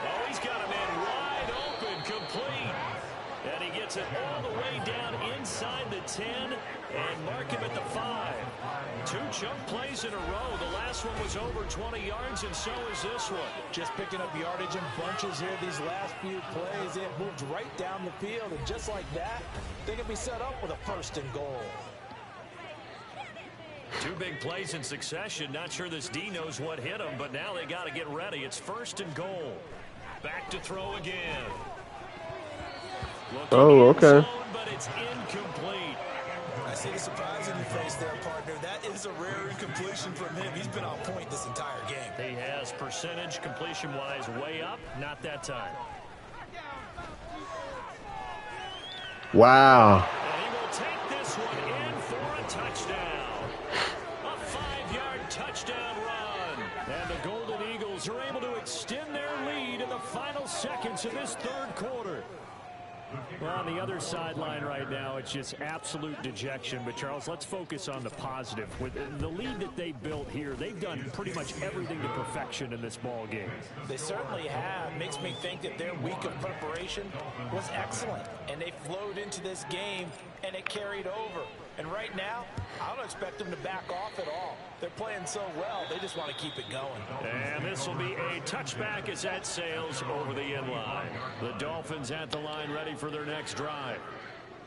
Oh, he's got a man wide open, complete. And he gets it all the way down inside the 10 and mark him at the 5. 2 chunk plays in a row. The last one was over 20 yards, and so is this one. Just picking up yardage in bunches here these last few plays. It moved right down the field, and just like that, they can be set up with a 1st and goal. 2 big plays in succession. Not sure this D knows what hit him, but now they got to get ready. It's 1st and goal. Back to throw again. Looking okay. zone, but it's incomplete. I see the surprise in your face there, partner. That is a rare incompletion from him. He's been on point this entire game. He has percentage completion-wise way up. Not that time. Wow. And he will take this one in for a touchdown. A 5-yard touchdown run. And the Golden Eagles are able to extend their lead in the final seconds of this third quarter. Well, on the other sideline right now, it's just absolute dejection. But, Charles, let's focus on the positive. With the lead that they built here, they've done pretty much everything to perfection in this ball game. They certainly have. Makes me think that their week of preparation was excellent. And they flowed into this game, and it carried over. And right now, I don't expect them to back off at all. They're playing so well, they just want to keep it going. And this will be a touchback as that sails over the end line. The Dolphins at the line ready for their next drive.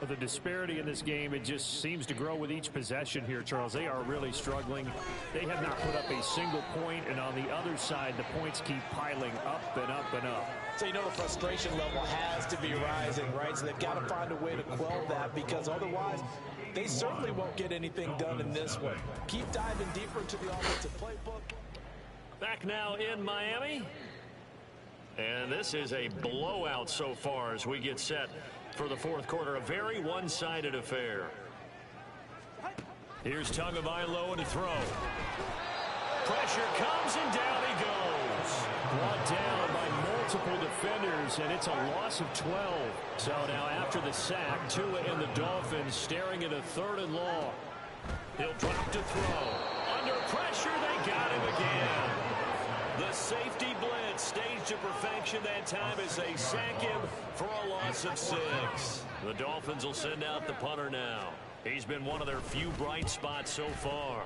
The disparity in this game, it just seems to grow with each possession here, Charles. They are really struggling. They have not put up a single point, and on the other side, the points keep piling up and up and up. So you know the frustration level has to be rising, right? So they've got to find a way to quell that, because otherwise they certainly won't get anything done in this one. Keep diving deeper into the offensive playbook. Back now in Miami. And this is a blowout so far as we get set for the fourth quarter. A very one-sided affair. Here's Tagovailoa to throw. Pressure comes and down he goes. Brought down by multiple defenders, and it's a loss of 12. So now after the sack, Tua and the Dolphins staring at a 3rd and long. He'll drop to throw. Under pressure, they got him again. The safety blitz staged to perfection that time as they sack him for a loss of 6. The Dolphins will send out the punter now. He's been one of their few bright spots so far.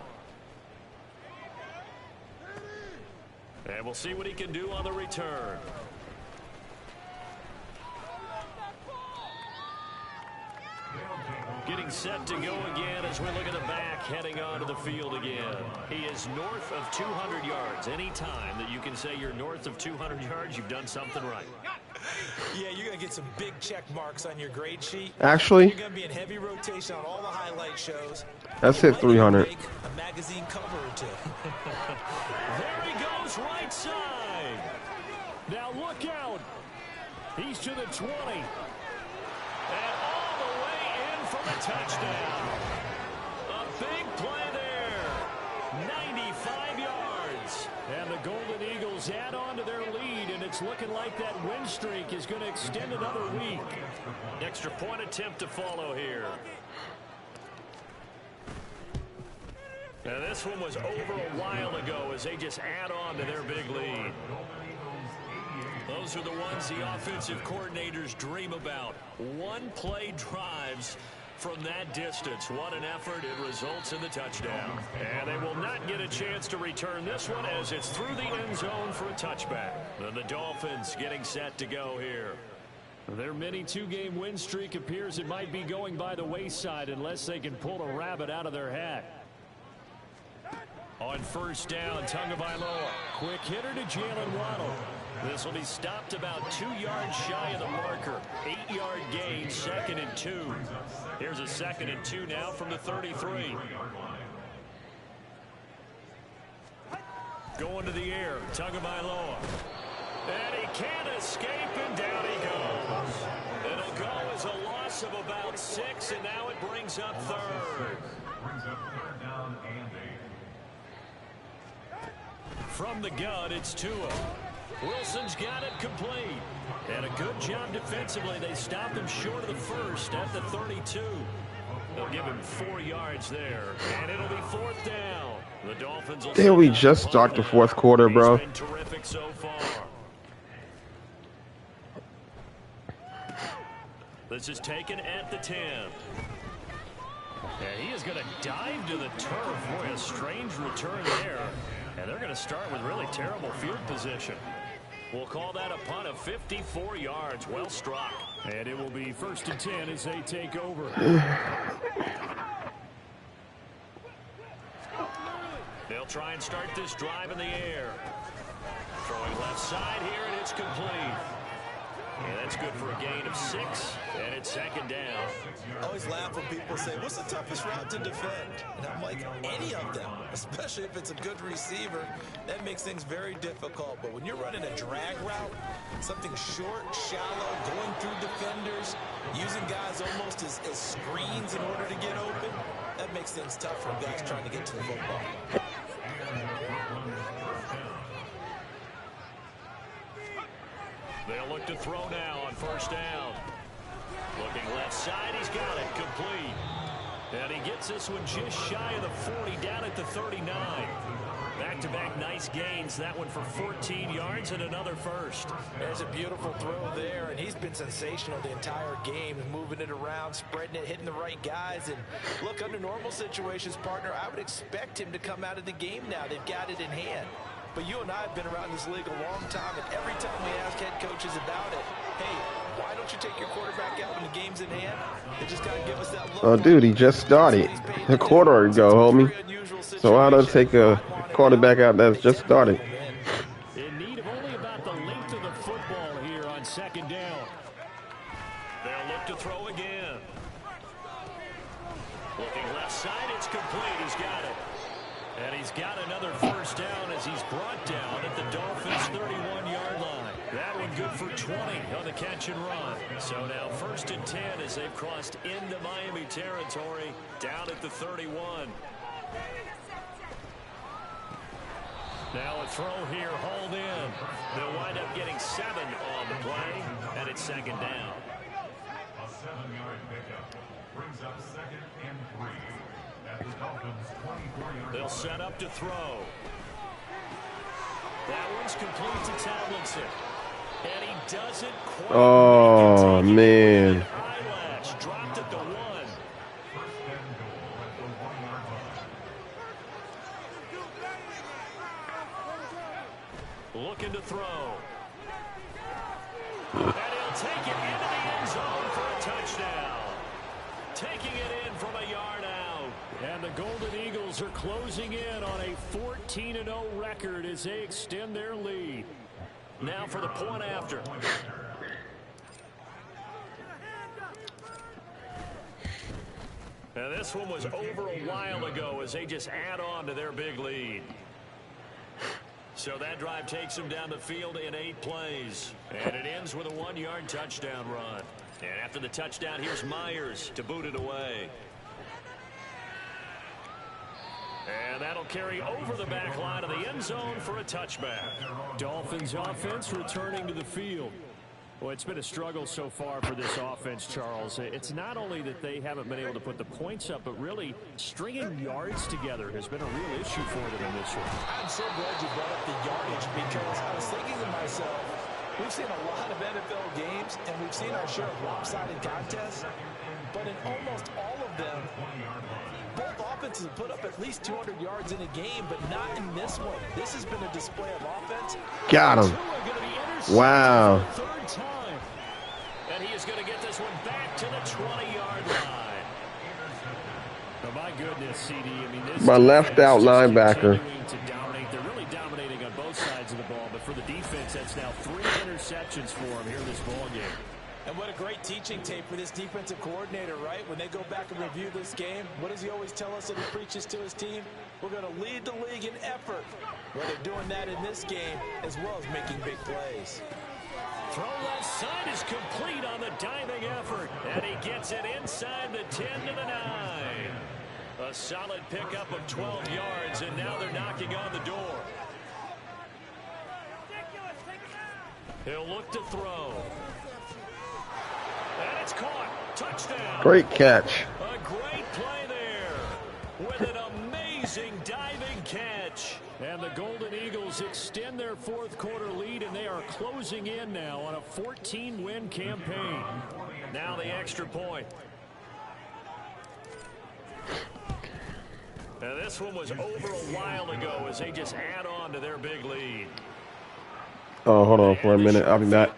And we'll see what he can do on the return. Getting set to go again as we look at the back heading onto the field again. He is north of 200 yards. Any time that you can say you're north of 200 yards, you've done something right. Yeah, you're going to get some big check marks on your grade sheet. Actually, You're going to be in heavy rotation on all the highlight shows. that's hit 300. A magazine cover or two. There he goes, right side. Now look out. He's to the 20. And all the way in for the touchdown. A big play there. 95 yards. And the Golden Eagles add on to their lead, and it's looking like that win streak is going to extend another week. Extra point attempt to follow here. Now this one was over a while ago as they just add on to their big lead. Those are the ones the offensive coordinators dream about. One-play drives from that distance. What an effort. It results in the touchdown. And they will not get a chance to return this one as it's through the end zone for a touchback. And the Dolphins getting set to go here. Their mini 2-game win streak appears it might be going by the wayside unless they can pull a rabbit out of their hat. On first down, Tagovailoa. Quick hitter to Jalen Waddle. This will be stopped about 2 yards shy of the marker. 8-yard gain, 2nd and 2. Here's a 2nd and 2 now from the 33. Going to the air, Tagovailoa. And he can't escape, and down he goes. It'll go as a loss of about 6, and now it brings up 3rd. Brings up 3rd down and 8. From the gun, it's Tua. Wilson's got it complete. And a good job defensively. They stopped him short of the first at the 32. They'll give him 4 yards there. And it'll be 4th down. The Dolphins will Did we just start the fourth quarter, bro? He's been terrific so far. This is taken at the 10. And he is going to dive to the turf. Boy, a strange return there. And they're going to start with really terrible field position. We'll call that a punt of 54 yards. Well struck. And it will be 1st and 10 as they take over. They'll try and start this drive in the air. Throwing left side here, and it's complete. And that's good for a gain of 6, and it's 2nd down. I always laugh when people say, what's the toughest route to defend? And I'm like, any of them, especially if it's a good receiver. That makes things very difficult. But when you're running a drag route, something short, shallow, going through defenders, using guys almost as screens in order to get open, that makes things tough for guys trying to get to the football. They'll look to throw now on 1st down. Looking left side, he's got it, complete. And he gets this one just shy of the 40, down at the 39. Back-to-back nice gains. That one for 14 yards and another first. There's a beautiful throw there, and he's been sensational the entire game, moving it around, spreading it, hitting the right guys. And look, under normal situations, partner, I would expect him to come out of the game now. They've got it in hand. But you and I have been around this league a long time, and every time we ask head coaches about it, hey, why don't you take your quarterback out when the game's in hand? They just got to give us that look. Oh, dude, he just started a quarter ago, homie. So how to take a quarterback out that's just started? In need of only about the length of the football here on second down. They'll look to throw again. Looking left side, it's complete. He's got it. And he's got another first down as he's brought down at the Dolphins' 31-yard line. That one good for 20 on the catch and run. So now 1st and 10 as they've crossed into Miami territory, down at the 31. Now a throw here, hauled in. They'll wind up getting 7 on the play, and it's second down. A 7-yard pickup brings up 2nd and 3 at the Dolphins' 24-yard line. They'll set up to throw. That one's complete to Tomlinson. And he doesn't quite. Oh, man. Eyelash dropped at the 1. 1st and goal at the 1-yard line. Looking to throw. And he'll take it into the end zone for a touchdown. Taking it in from a yard out. And the Golden Eagles are closing in on a 14-0 record as they extend their lead. Now for the point after. And this one was over a while ago as they just add on to their big lead. So that drive takes them down the field in 8 plays. And it ends with a 1-yard touchdown run. And after the touchdown, here's Myers to boot it away. And that'll carry over the back line of the end zone for a touchback. Dolphins offense returning to the field. Well, it's been a struggle so far for this offense, Charles. It's not only that they haven't been able to put the points up, but really stringing yards together has been a real issue for them in this one. I'm so glad you brought up the yardage because I was thinking to myself, we've seen a lot of NFL games, and we've seen our share of lopsided contests, but in almost all of them, both offenses have put up at least 200 yards in a game, but not in this one. This has been a display of offense. Got him. Wow. Third time. And he is going to get this one back to the 20-yard line. Oh, my goodness, CD. I mean, this My left out linebacker. to dominate. They're really dominating on both sides of the ball, but for the defense, that's now 3 interceptions for him here in this ball game. And what a great teaching tape for this defensive coordinator, right? When they go back and review this game, what does he always tell us that he preaches to his team? We're going to lead the league in effort. Well, they're doing that in this game as well as making big plays. Throw left side is complete on the diving effort. And he gets it inside the 10 to the 9. A solid pickup of 12 yards, and now they're knocking on the door. He'll look to throw. And it's caught. Touchdown. Great catch. A great play there with an amazing diving catch. And the Golden Eagles extend their 4th quarter lead, and they are closing in now on a 14-win campaign. Now the extra point. And this one was over a while ago as they just add on to their big lead. Oh, hold on for a minute. I'll be back.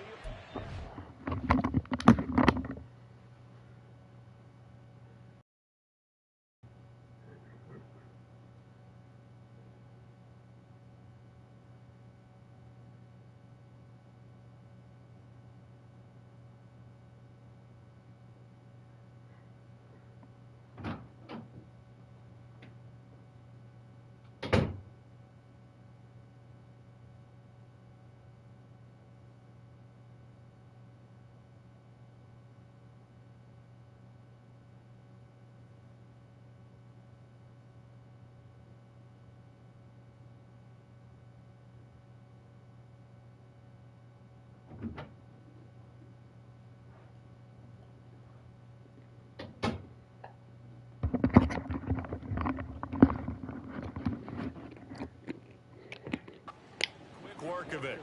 work of it.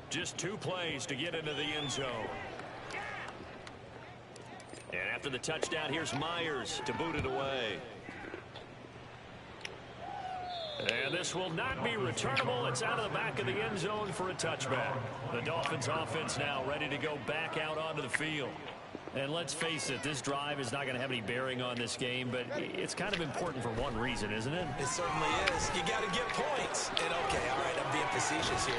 Just 2 plays to get into the end zone. And after the touchdown, here's Myers to boot it away. And this will not be returnable. It's out of the back of the end zone for a touchback. The Dolphins offense now ready to go back out onto the field. And let's face it, this drive is not going to have any bearing on this game, but it's kind of important for one reason, isn't it? It certainly is. You got to get points. And okay, all right, I'm being facetious here.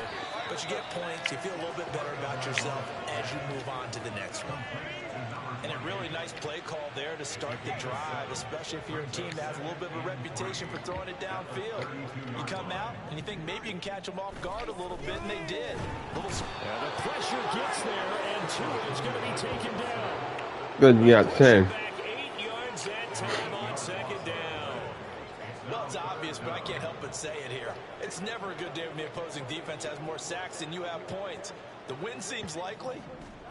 But you get points, you feel a little bit better about yourself as you move on to the next one. And a really nice play call there to start the drive, especially if you're a team that has a little bit of a reputation for throwing it downfield. You come out and you think maybe you can catch them off guard a little bit, and they did. The pressure gets there, and Tua is going to be taken down. Good, you got 10. Back 8 yards that time on second down. Well, it's obvious, but I can't help but say it here. It's never a good day when the opposing defense has more sacks than you have points. The win seems likely,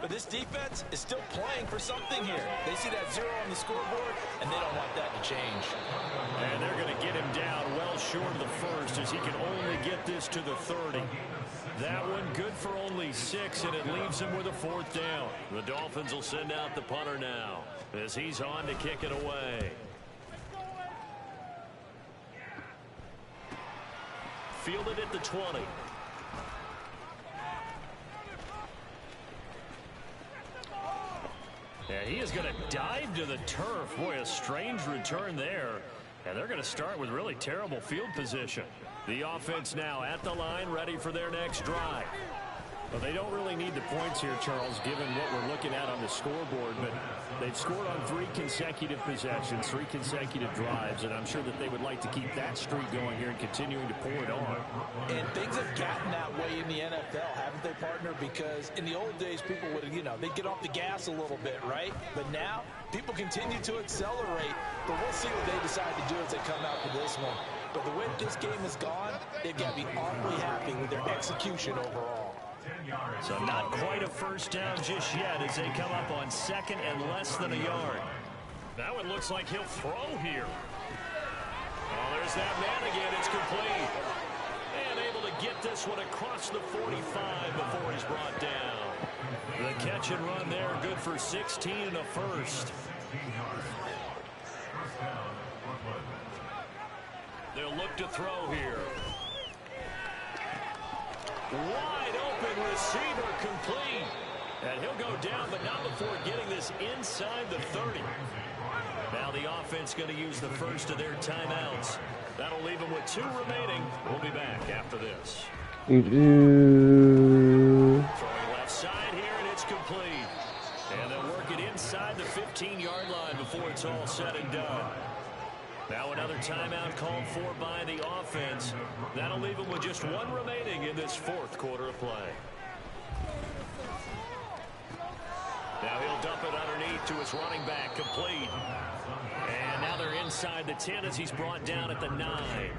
but this defense is still playing for something here. They see that 0 on the scoreboard, and they don't want that to change. And they're going to get him down well short of the first, as he can only get this to the 30. That one good for only 6, and it leaves him with a 4th down. The Dolphins will send out the punter now, as he's on to kick it away. Fielded at the 20. Yeah, he is going to dive to the turf. Boy, a strange return there. And they're going to start with really terrible field position. The offense now at the line, ready for their next drive. Well, they don't really need the points here, Charles, given what we're looking at on the scoreboard. But they've scored on 3 consecutive possessions, 3 consecutive drives, and I'm sure that they would like to keep that streak going here and continuing to pour it on. And things have gotten that way in the NFL, haven't they, partner? Because in the old days, people would, they'd get off the gas a little bit, right? But now, people continue to accelerate. But we'll see what they decide to do as they come out for this one. But the way this game has gone, they've got to be awfully happy with their execution overall. So not quite a first down just yet as they come up on 2nd and less than a yard. Now it looks like he'll throw here. Oh, there's that man again. It's complete. And able to get this one across the 45 before he's brought down. The catch and run there, good for 16 and a first. They'll look to throw here. Wide open receiver complete. And he'll go down, but not before getting this inside the 30. Now the offense going to use the first of their timeouts. That'll leave them with 2 remaining. We'll be back after this. Throwing left side here, and it's complete. And they'll work it inside the 15-yard line before it's all said and done. Now another timeout called for by the offense. That'll leave them with just 1 remaining in this 4th quarter of play. Now he'll dump it underneath to his running back, complete. And now they're inside the 10 as he's brought down at the 9.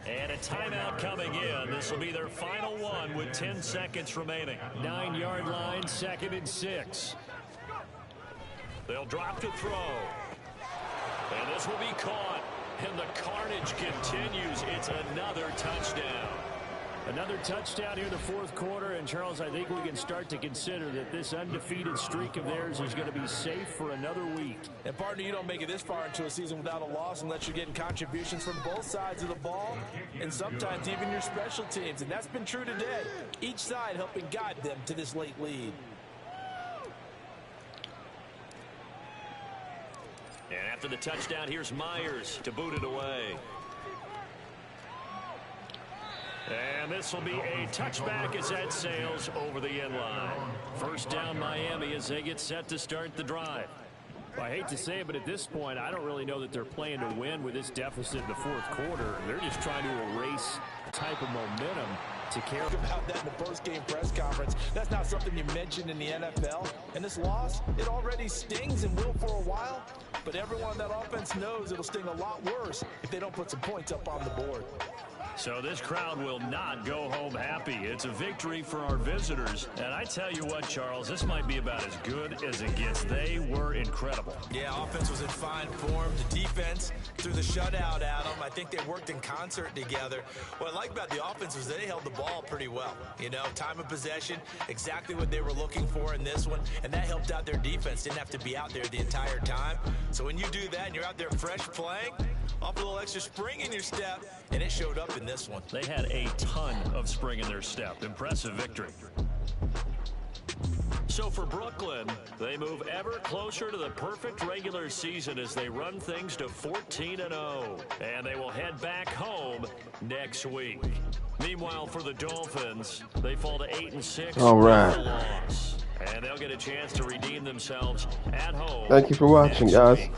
And a timeout coming in. This will be their final one with 10 seconds remaining. 9-yard line, 2nd and 6. They'll drop to throw. And this will be caught. And the carnage continues. It's another touchdown. Another touchdown here in the 4th quarter. And, Charles, I think we can start to consider that this undefeated streak of theirs is going to be safe for another week. And, partner, you don't make it this far into a season without a loss unless you're getting contributions from both sides of the ball and sometimes even your special teams. And that's been true today. Each side helping guide them to this late lead. And after the touchdown, here's Myers to boot it away. And this will be a touchback as that sails over the end line. First down Miami as they get set to start the drive. Well, I hate to say it, but at this point, I don't really know that they're playing to win with this deficit in the 4th quarter. They're just trying to erase type of momentum to carry. About that in the post-game press conference. That's not something you mentioned in the NFL. And this loss, it already stings and will for a while. But everyone on that offense knows it'll sting a lot worse if they don't put some points up on the board. So this crowd will not go home happy. It's a victory for our visitors. And I tell you what, Charles, this might be about as good as it gets. They were incredible. Yeah, offense was in fine form. The defense threw the shutout at them. I think they worked in concert together. What I like about the offense was they held the ball pretty well. You know, time of possession, exactly what they were looking for in this one. And that helped out their defense. Didn't have to be out there the entire time. So when you do that and you're out there fresh playing, off a little extra spring in your step, and it showed up in this one. They had a ton of spring in their step. Impressive victory. So for Brooklyn, they move ever closer to the perfect regular season as they run things to 14-0. And they will head back home next week. Meanwhile, for the Dolphins, they fall to 8-6. All right. And they'll get a chance to redeem themselves at home. Thank you for watching, next guys. week.